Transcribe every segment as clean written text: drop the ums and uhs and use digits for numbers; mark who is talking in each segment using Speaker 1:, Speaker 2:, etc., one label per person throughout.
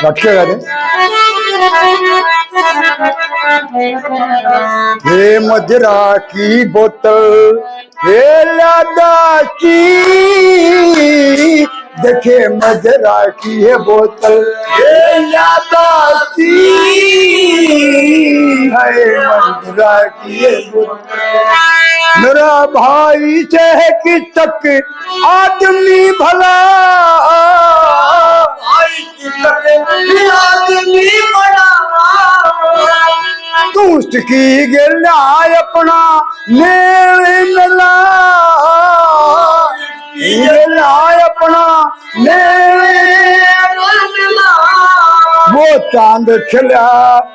Speaker 1: रखेगा रे हे मदिरा की बोतल हे लादा की देखे मदिरा की है बोतल हे लादा की है मदिरा की है बोतल मेरा भाई चाहे कि तक आदमी भला भाई की तक आदमी बड़ा तू उसकी गिरना अपना मेल मिला अपना मेल मिला वो चांद खिला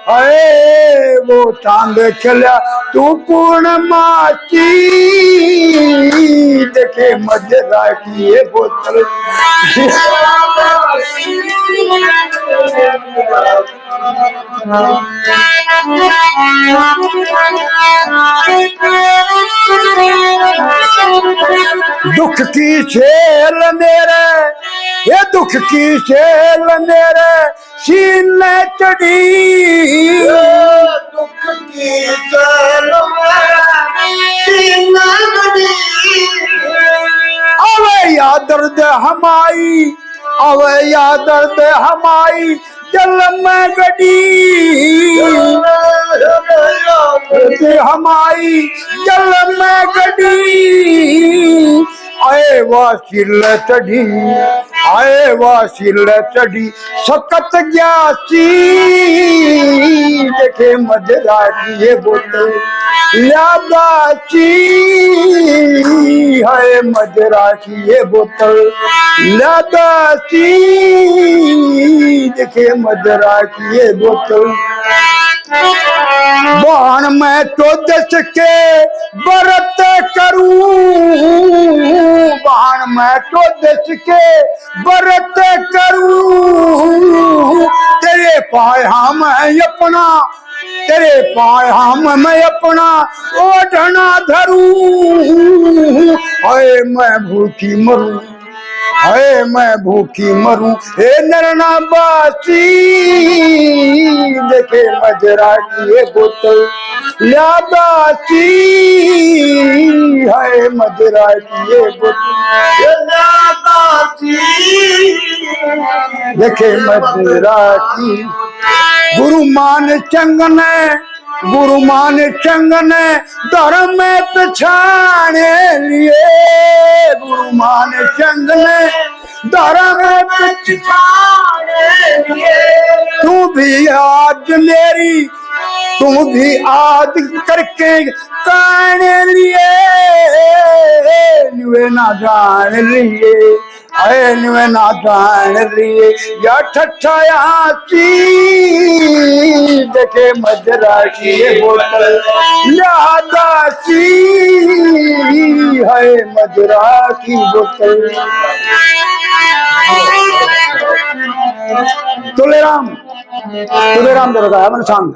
Speaker 1: है वो चांद खिला तू पूर्णमासी देखे मजेदार की ये बोतल दुख की झेल मेरे ये दुख की झेल मेरे सीने चढ़ी दुख की झेल सीने चढ़ी अवे या दर्द हमारी अवे या दर्द हमारी जल में गड़ी हमारी जल में गड़ी आए वासिल चढ़ी आए वासिल चढ़ी सकत ग्यासी देखे मजरा की ये बोतल यादाची है मजरा की ये बोतल यादाची देखे मजरा की ये बोतल बाण मैं तो दस के व्रत करूं बाण मैं तो दस के व्रत करूं तेरे पाया मैं अपना तेरे पाया मैं अपना ओढ़ना धरूं हाय मैं भूखी मरूं हाय मैं भूखी मरूं हे नरना बासी देखे मजरा की ये बोतल लाबासी हाय मजरा की ये बोतल लाबासी देखे मजरा की गुरु मान चंग ने धर्म में पछाने लिए गुरु मान चंग ने धर्म में पछाने लिए तू भी आज मेरी तू भी आज करके काने लिए नुए ना जान लिए आए नुए ना जान लिए या ठठायाची देखे मजरा की ये बोतल यादाची है मजरा की बोतल तुलेराम तुलेराम दरगाह मन सांग